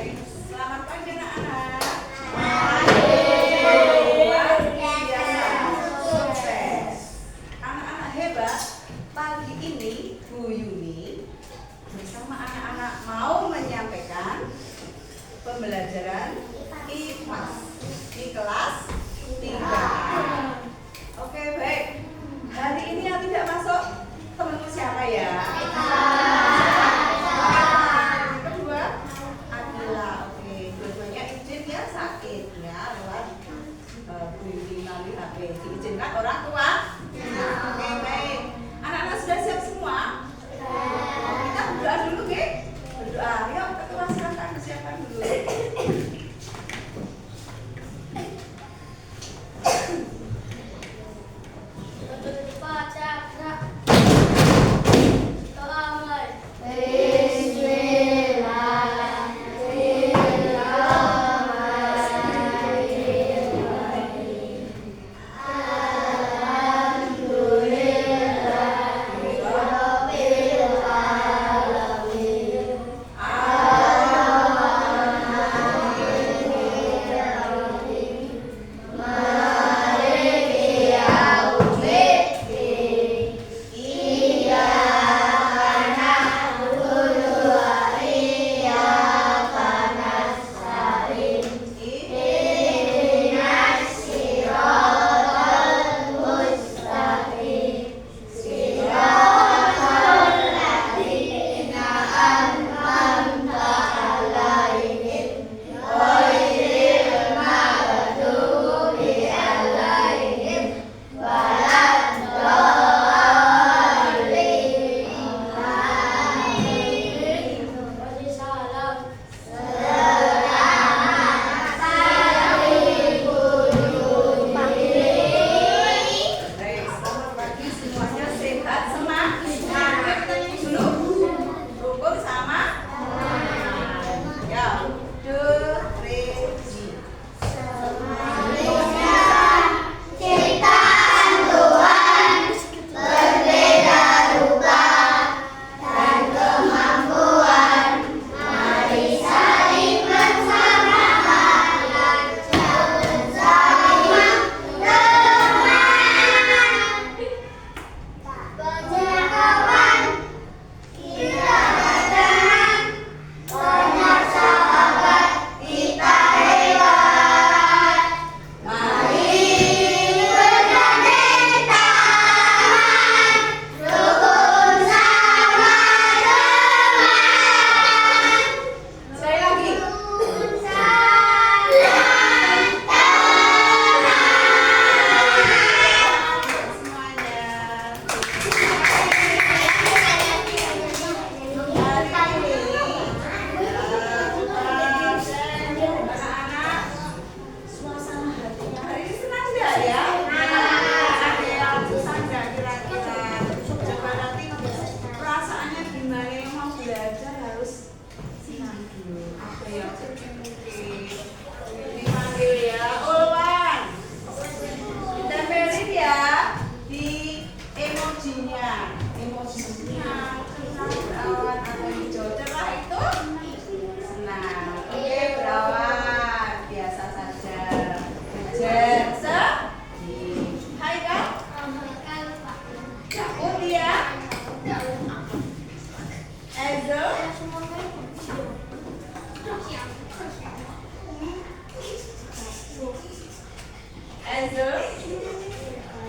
Selamat pagi anak-anak. Sukses. Anak-anak hebat. Pagi ini Bu Yuni bersama anak-anak mau menyampaikan pembelajaran IPA di kelas 3. Oke, baik. Hari ini yang tidak masuk temanmu siapa ya? Kedua, Adila. Oke, dua-duanya izin ya, sakit ya lewat Bu Yuni melalui HP. Diizinkan orang tua? Oke, baik. Anak-anak sudah siap semua? Kita berdoa dulu, oke? Berdoa. Yuk, ketua silakan persiapan dulu.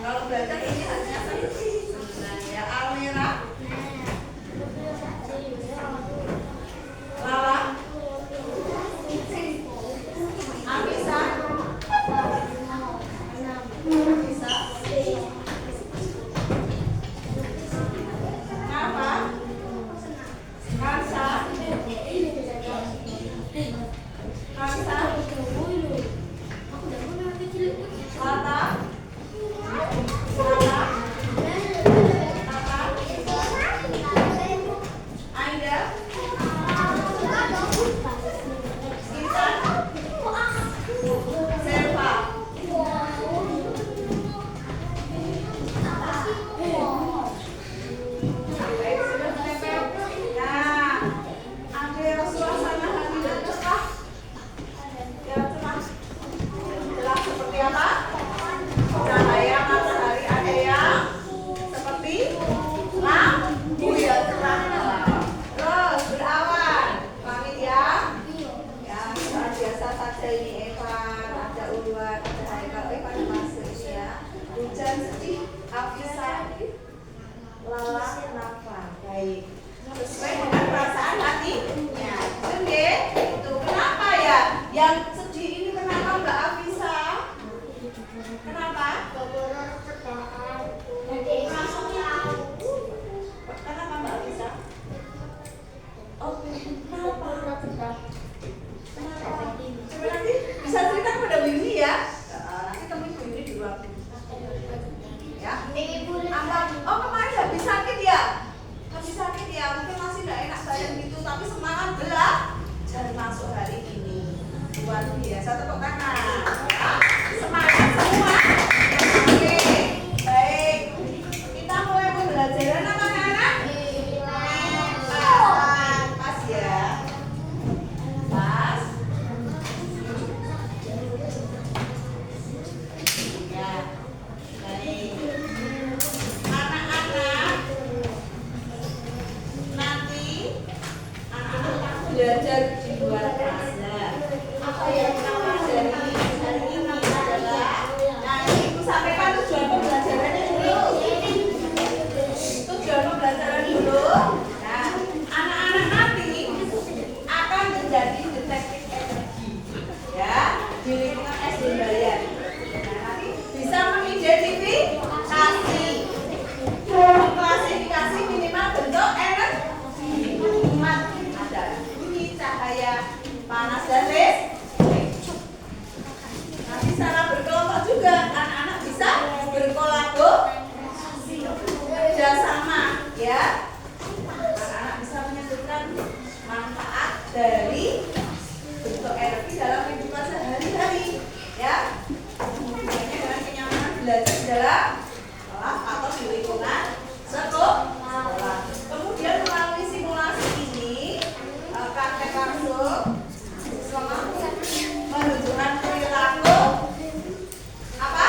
Kalau belajar ini hanya senang ya. Almira, Lala, Amisa, Nafa, Kansa, Lata, ada ini Evan, ada Ulwan, ada Haikal. Evan masuk ini ya. Hujan sedih, Afisa, Lala, kenapa? Baik. Sesuai dengan perasaan hatinya. Oke, itu kenapa ya? Yang sedih ini kenapa Mbak Afisa? Kenapa? Kenapa Mbak Afisa? Oh, kenapa? Kenapa? Coba nanti bisa cerita kepada Bu Yuni ya. Nanti temuin Bu Yuni di ruang. Ya. Apa? Oh, kemarin habis sakit ya? Habis sakit ya? Mungkin masih tidak enak badan gitu, tapi semangat belajar masuk hari ini. Luar biasa, tepuk tangan. Ya. Semangat semua. Oke, baik. Kita mulai pembelajaran apa anak-anak? Pas ya. Pas. Ya. Baik. Anak-anak nanti anak-anak belajar di luar kelas. Apa yang kita pelajari hari ini adalah, nah ini Ibu sampaikan tujuan pembelajarannya dulu. Tujuan pembelajaran dulu. Nah, anak-anak nanti akan menjadi detektif energi, ya, di lingkungan SD Bayan. Nah, nanti bisa mengidentifikasi, mengklasifikasi minimal bentuk energi. Ada bunyi, cahaya, panas dan listrik. Nanti secara berkelompok juga anak-anak bisa berkolaborasi, kerjasama, ya. Anak-anak bisa menyebutkan manfaat dari bentuk energi dalam kehidupan sehari-hari, ya. Hubungannya dengan kenyamanan belajar di dalam kelas atau di lingkungan sekolah. Kemudian melalui simulasi ini, praktek langsung menunjukkan perilaku apa?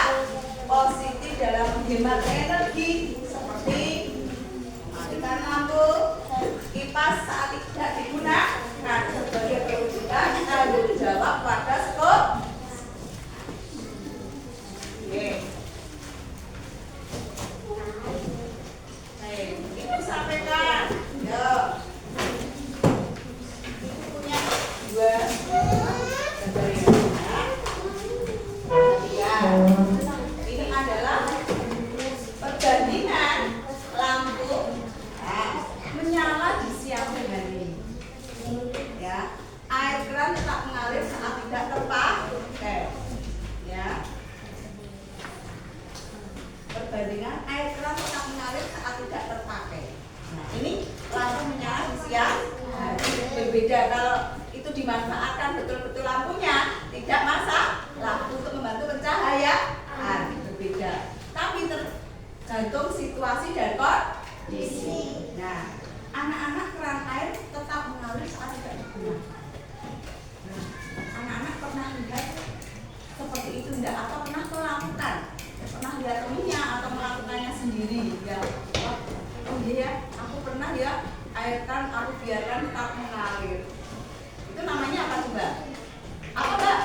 Positif dalam menghemat energi, seperti mematikan lampu, kipas saat tidak digunakan sebagai perwujudan tanggung jawab pada sekolah. Oke. Baik, Ibu sampaikan. Yo. Ibu punya dua gambar ini. Ini adalah perbandingan lampu menyala di siang hari. Ya, air keran tetap mengalir saat tidak terpakai. Ya. Perbandingan air keran tetap mengalir saat tidak terpakai. Nah, ini lampu menyala di siang hari. Berbeda kalau itu dimanfaatkan betul-betul lampunya, tidak masalah untuk membantu pencahayaan, berbeda. Tapi tergantung situasi dan kondisi. Nah, anak-anak keran air tetap mengalir saat tidak digunakan. Nah, anak-anak pernah lihat seperti itu enggak? Atau pernah melakukan? Pernah lihat temannya atau melakukannya sendiri? Ya, oh iya, aku pernah ya, air keran aku biarkan tetap mengalir. Itu namanya apa coba? Apa Mbak?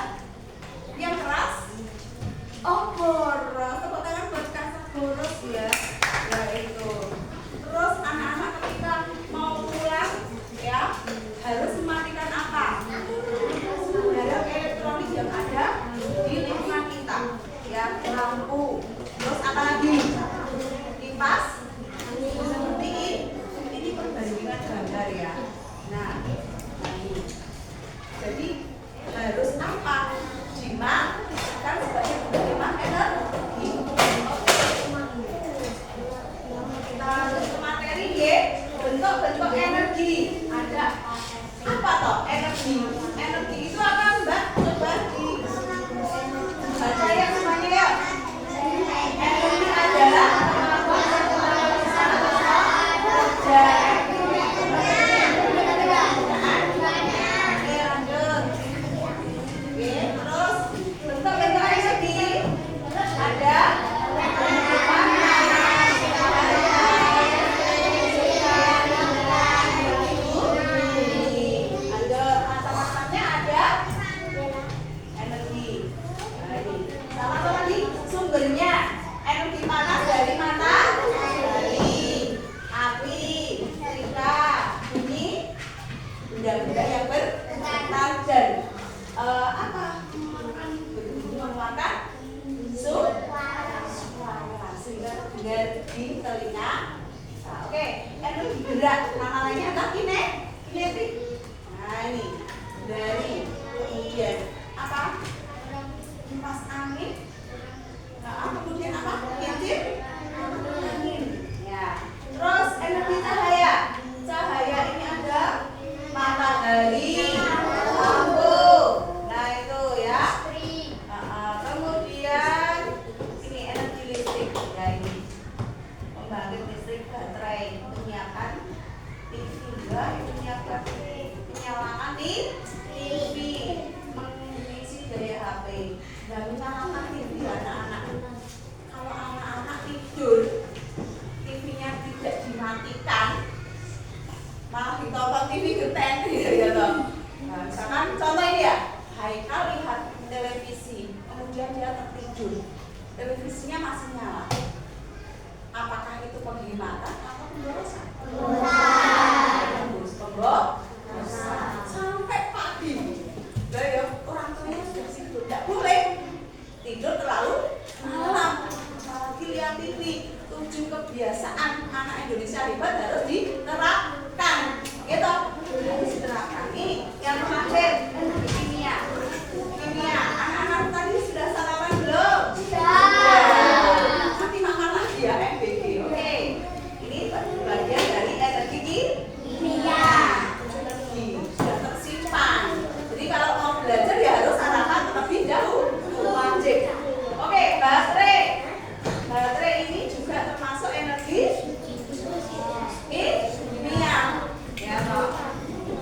Haikal lihat televisi, kemudian dia tertidur. Televisinya masih nyala. Apakah itu penghematan atau pemborosan? Pemborosan. Sampai pagi. Lah ya, orang tuanya sudah tidur. Tidak boleh tidur terlalu malam. Apalagi lihat TV. 7 kebiasaan anak Indonesia hebat harus diterapkan. Gitu. Harus diterapkan. Ini yang terakhir, kimia. Kimia. Anak-anak tadi sudah sarapan belum? Sudah. Nanti makan lagi ya MBG. Oke. Ini bagian dari energi kimia. Energi sudah tersimpan. Jadi kalau mau belajar ya harus sarapan terlebih dahulu. Wajib. Oke, baterai. Baterai ini juga termasuk energi kimia. Ya, toh.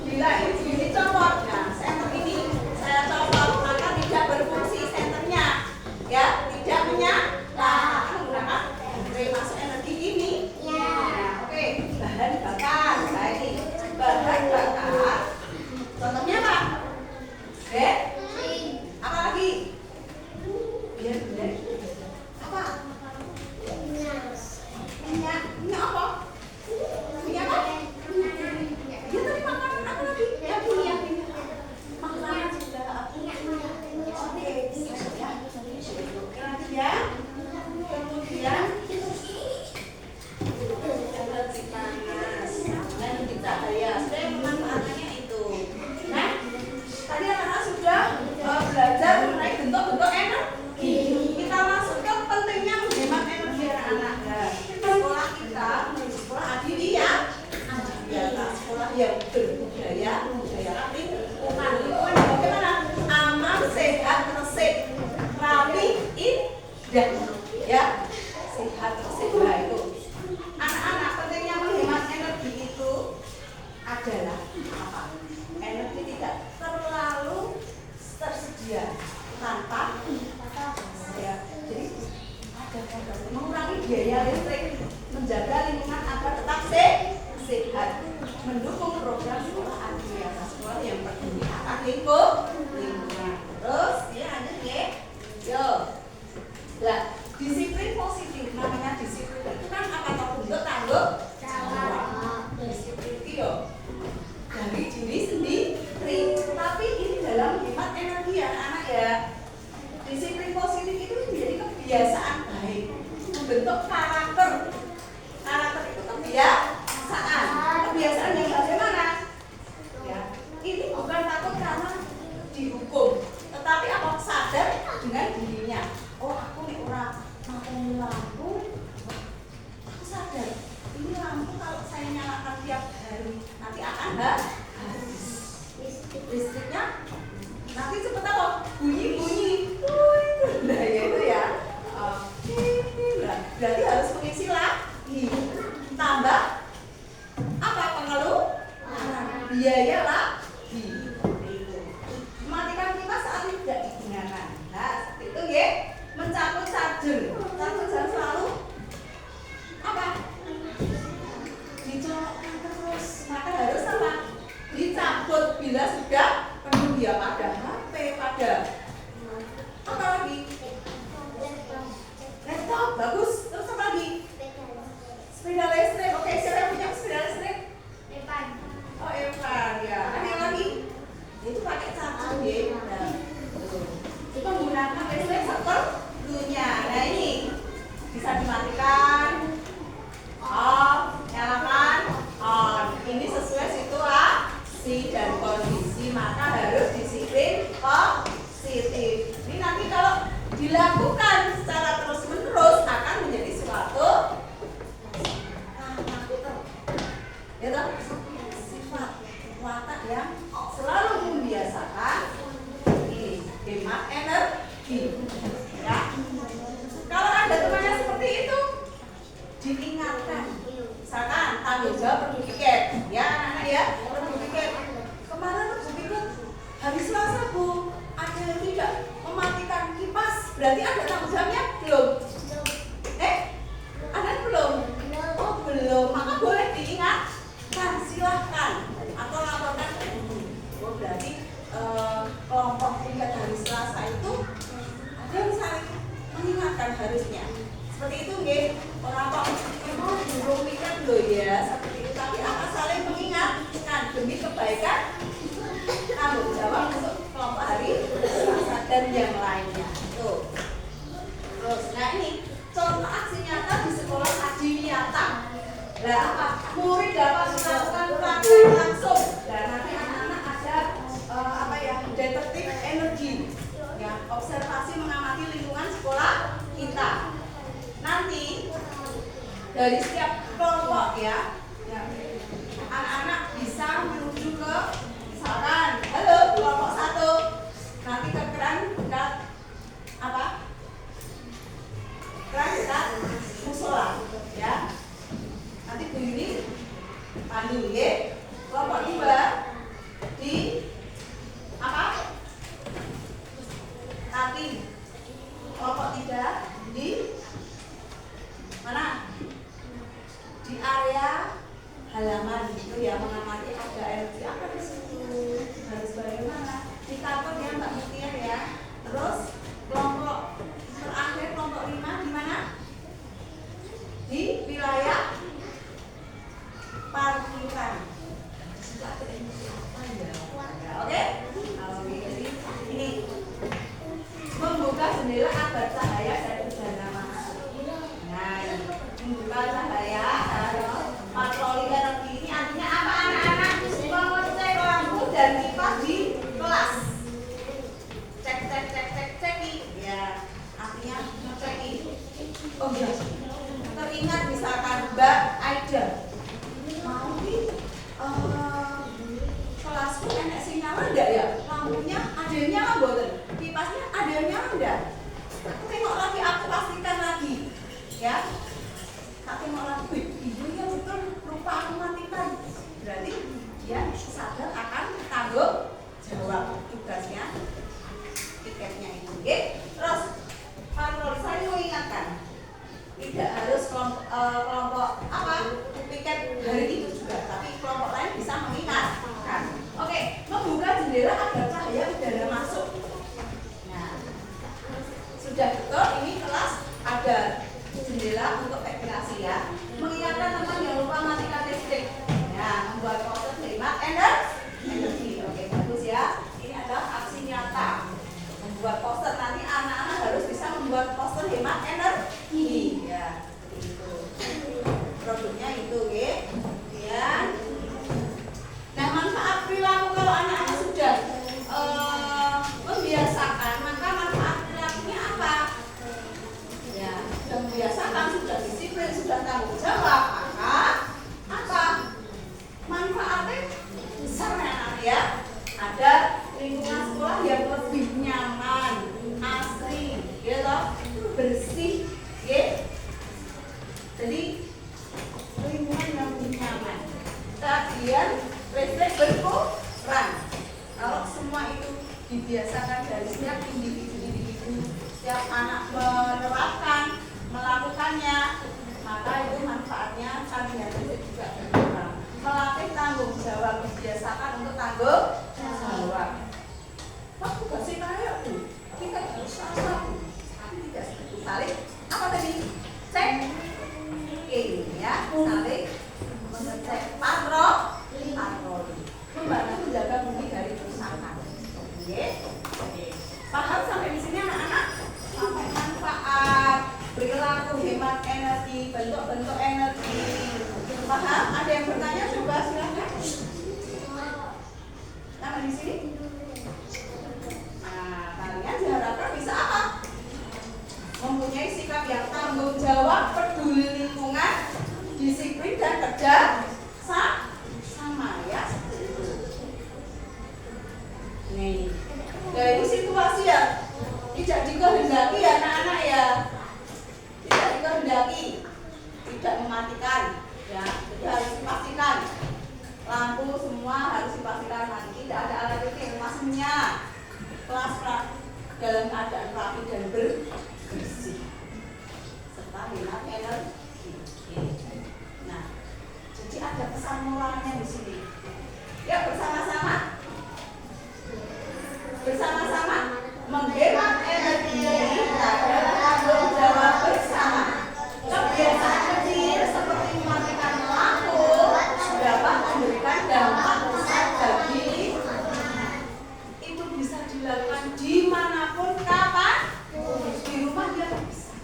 Bila ini dicopot, nah senter ini saya copot, maka tidak berfungsi senternya, ya, tidak menyala. Menggunakan baterai masuk energi kimia. Oke, bahan bakar. Nah ini bahan bakar. Contohnya apa? Apa lagi? Biar benar. Apa? Minyak. Minyak apa? Minyak apa? Ya tadi makanan apa lagi? Ya minyak. Makanan sudah. Oke, ya. Nanti ya. Kemudian energi panas, energi cahaya. Saya memanfaatkannya itu. Nah, tadi anak-anak sudah belajar mengenai bentuk-bentuk energi. Kita masuk ke pentingnya menghemat energi anak-anak. Sekolah kita menuju sekolah adiwiyata, sekolah yang berbudaya, budaya rapi, lingkungan bagaimana? Aman, sehat, resik, rapi, indah, ya, sehat, resik. Nah itu anak-anak pentingnya menghemat energi itu adalah apa? Energi tidak terlalu tersedia tanpa ya, jadi ada mengurangi biaya listrik, menjaga lingkungan agar tetap sehat, mendukung program sekolah adiwiyata, sekolah yang peduli akan lingkungan. Terus ya lanjut ya, yo, lah disiplin positif. Namanya disiplin itu kan apa? Bentuk tanggung jawab. Disiplin itu yo dari diri sendiri, tapi ini dalam hemat energi ya anak ya. Disiplin positif itu menjadi kebiasaan baik, membentuk karakter. Karakter itu kebiasaan yang bagaimana? Ya, ini bukan takut karena dihukum, tetapi apa? Sadar dengan dirinya. Oh, aku nih orang mampu lampu, aku sadar ini lampu kalau saya nyalakan tiap hari nanti akan habis listriknya. Nanti cepet apa? Bunyi. Nah itu ya. Berarti harus mengisi lagi. Tambah apa? Pengeluaran biaya lagi. Matikan kipas saat tidak digunakan. Nah itu ya. Mencabut charger. Charger selalu apa? Dicolokkan terus. Maka harus apa? Dicabut bila sudah penuh dia pada HP, pada apa lagi? Laptop, bagus. Terus apa lagi? Sepeda listrik. Oke, siapa yang punya sepeda listrik? Oh, Evan, ya. Ada yang lagi? Itu pakai charger ya. Nah, itu menggunakan listrik seperlunya. Nah ini bisa dimatikan, off, nyalakan, on. Ini sesuai situasi dan kondisi, maka harus disiplin positif. Ini nanti kalau dilakukan secara terus-menerus akan menjadi suatu karakter, ya toh? Sifat watak yang selalu membiasakan ini hemat energi. Ya. Kalau ada temannya seperti itu, diingatkan. Misalkan tanggung jawab perlu tiket, ya anak-anak ya, perlu tiket. Kemarin perlu tiket hari Selasa Bu, ada yang tidak mematikan kipas, berarti ada tanggung jawabnya belum? Ada belum? Oh belum, maka boleh diingatkan, silahkan atau laporkan ke guru. Oh berarti kelompok harusnya. Seperti itu nggih. Ora kok burung mikir lho ya, seperti itu. Tapi apa saling mengingatkan demi kebaikan tanggung jawab untuk kelompok hari Selasa dan yang lainnya. Tuh. Terus, nah ini contoh aksi nyata di sekolah Haji Wiyata. Nah, apa? Murid dapat melakukan praktek langsung. Dan nanti anak-anak ada detektif energi. Ya, observasi mengamati lingkungan sekolah kita. Nanti dari setiap kelompok ya, anak-anak bisa menuju ke misalkan, halo kelompok 1, nanti ke keran dekat musola ya. Nanti Bu Yuni pandu ya. Kelompok 2 di tapi kelompok 3 di mana? Di area halaman itu ya, mengamati ada energi apa di situ, harus bagaimana di kantor ya Mbak Mutia ya. Terus kelompok terakhir kelompok 5 di mana? Di wilayah parkiran. Oke? Jadi ini membuka jendela agar cahaya dari udara masuk. Nah, membuka cahaya patroli energi ini artinya apa anak-anak? Mengecek lampu dan kipas di kelas. Cek ya, artinya ngeceki. Oh iya, teringat misalkan Mbak Aida mau di kelasku enak sinyal enggak ya? Lampunya ada yang nyala mboten? Kipasnya ada yang nyala enggak? Aku tengok lagi, aku pastikan lagi ya. Aku tengok lagi, iya betul, lupa aku matikan. Berarti dia sadar akan tanggung jawab tugasnya, tiketnya itu. Oke? Terus patroli saya mau ingatkan, tidak harus kelompok tiket hari itu juga, tapi kelompok lain bisa mengingatkan. Oke, membuka jendela agar cahaya udara masuk. Nah, sudah betul, ini kelas ada jendela untuk ventilasi ya. Mengingatkan teman yang lupa matikan listrik. Nah, membuat poster hemat energi. Oke, bagus ya. Ini adalah aksi nyata. Membuat poster, nanti anak-anak harus bisa membuat poster hemat energi. Ya, seperti itu. Produknya itu, ya. Kemudian, nah manfaat perilaku kalau anak-anak sudah membiasakan, maka manfaat perilakunya apa? Ya, sudah membiasakan, sudah disiplin, sudah tanggung jawab, maka apa? Manfaatnya besar anak-anak ya. Ada lingkungan sekolah yang lebih nyaman, asri, gitu, bersih, ya. Jadi lingkungan yang lebih nyaman. Kemudian listrik berkurang. Kalau semua itu dibiasakan dari setiap individu, setiap anak menerapkan, melakukannya, maka itu manfaatnya tagihan listrik juga berkurang. Melatih tanggung jawab, dibiasakan untuk tanggung jawab. Waktu kasih kayak tuh, kita harus satu, tapi tidak seperti saling apa tadi? Cek, ya, saling mengecek patroli, membantu menjaga bumi dari kerusakan. Oke. Paham sampai di sini anak-anak? Sampai manfaat, perilaku hemat energi, bentuk-bentuk energi. Paham? Ada yang bertanya? Coba silakan. Nah, di sini. Nah, kalian diharapkan bisa apa? Mempunyai sikap yang tanggung jawab, peduli lingkungan, disiplin dan kerja sama ya. Nih, nah ini situasi ya tidak dikehendaki ya anak-anak ya, tidak dikehendaki, tidak mematikan ya, jadi harus dipastikan lampu semua harus dipastikan mati, tidak ada alat listrik, mesinnya kelas dalam keadaan rapi dan bersih serta hemat energi. Nah, jadi ada pesan moralnya di sini. Ya, bersama-sama menghemat energi adalah tanggung jawab bisa dilakukan dimanapun, kapan, di rumah dia bisa.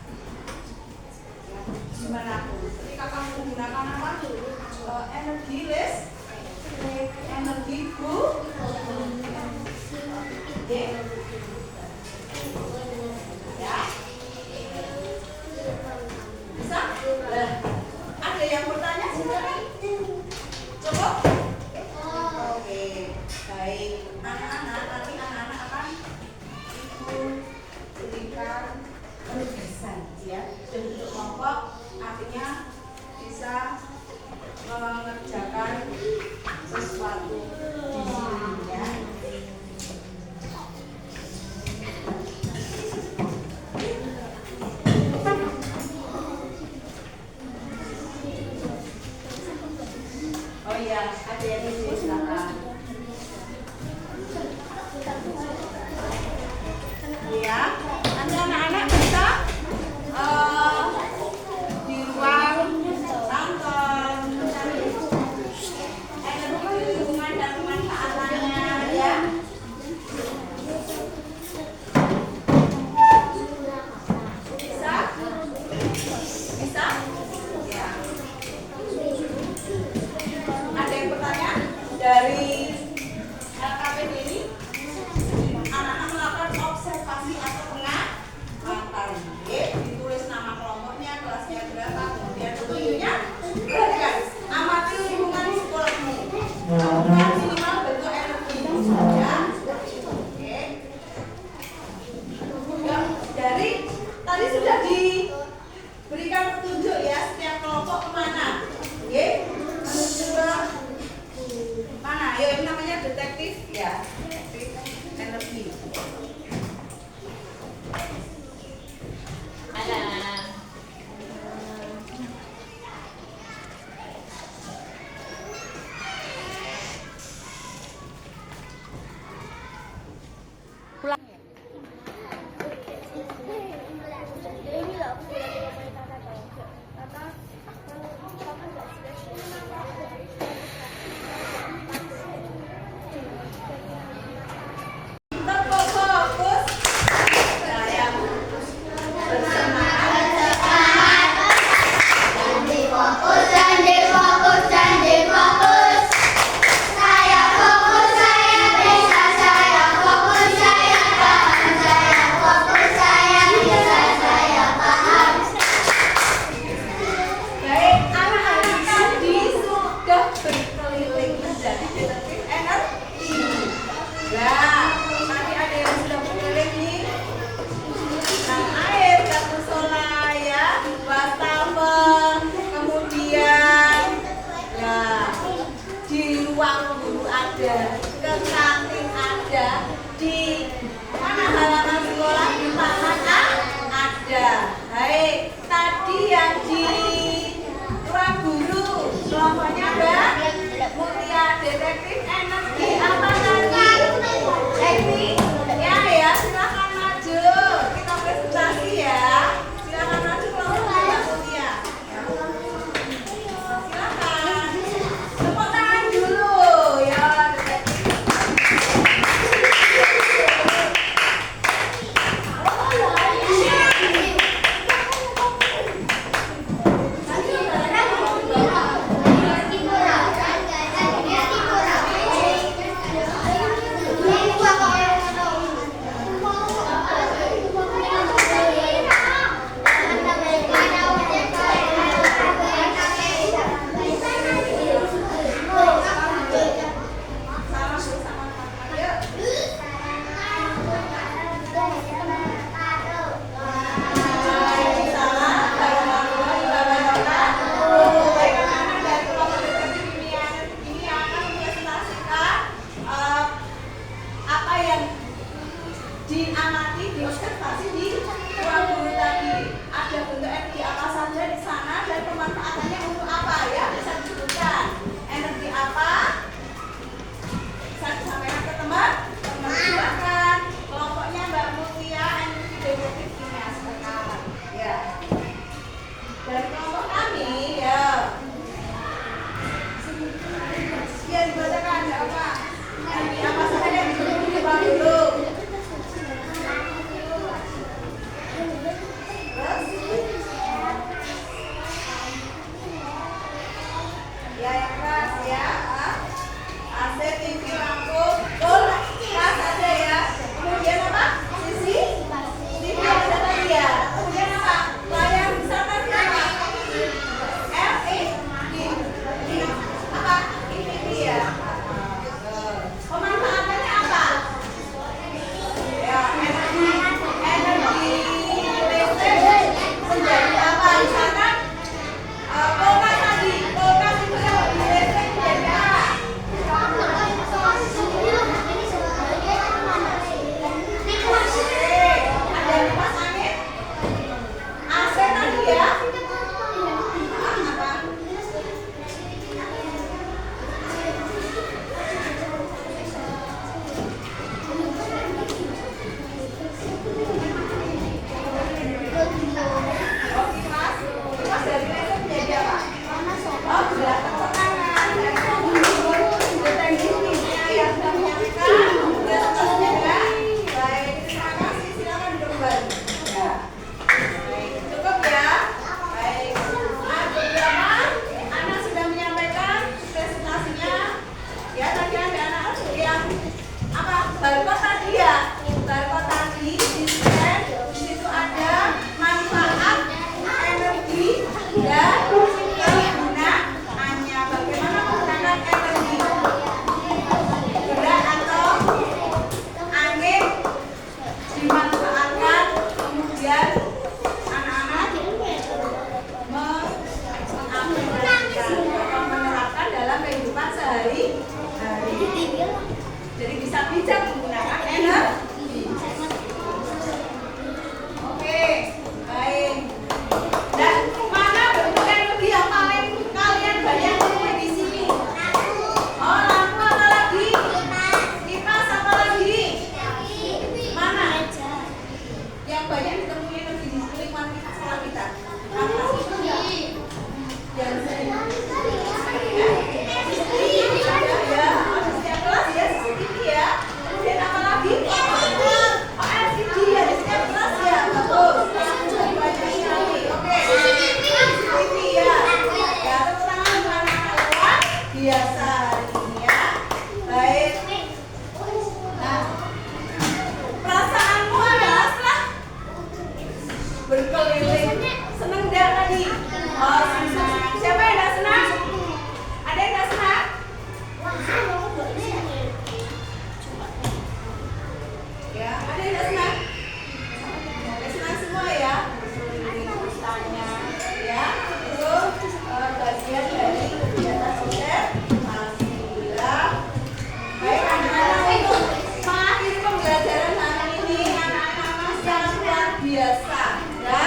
Dimanapun. Ketika kamu menggunakan apa? Energi listrik, energi ya. Bisa? Ada yang bertanya silakan. Cukup? Oke, baik. Anak-anak, nanti anak-anak akan ikut berikan penugasan ya. Dan untuk kelompok artinya bisa mengerjakan sesuatu di sini ya. Oh iya, ada yang isi silakan. Ya, nanti anak-anak bisa di ruang nonton energi lingkungan dan pemanfaatannya ya. Bisa? Bisa? Ya. Ada yang bertanya dari LKPD ini? Anak-anak melakukan observasi atau pengamatan. Ditulis nama kelompoknya, kelasnya berapa, kemudian tentunya perhatikan, amati lingkungan sekolahmu. Kemudian minimal bentuk energi. Ya. Oke. Ya, dari tadi sudah diberikan petunjuk ya, setiap kelompok kemana. Oke. Menuju ke mana? Ya, ini namanya detektif ya. Detektif energi. Dibacakan ada apa? Apa saja yang dulu. Ada yang nggak senang? Senang semua ya. Tanya ya. Itu bagian dari kegiatan sosial. Alhamdulillah. Baik anak-anak, ini pembelajaran hari ini anak-anak yang luar biasa ya.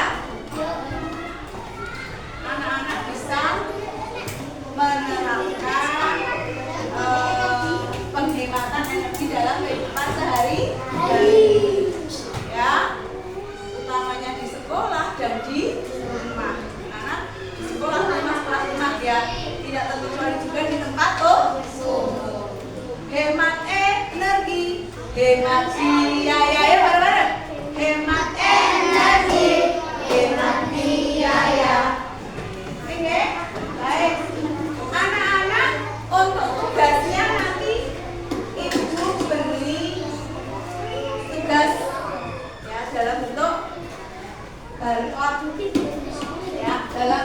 Anak-anak bisa menerapkan penghematan energi dalam kehidupan sehari-hari ya, utamanya di sekolah dan di rumah. Karena di sekolah rumah ya, tidak terkecuali juga di tempat umum. Hemat energi, hemat biaya ya bareng-bareng. Hemat energi, hemat biaya. Oke, baik. Anak-anak, untuk tugasnya nanti ibu beri tugas ya dalam bentuk barcode ya, dalam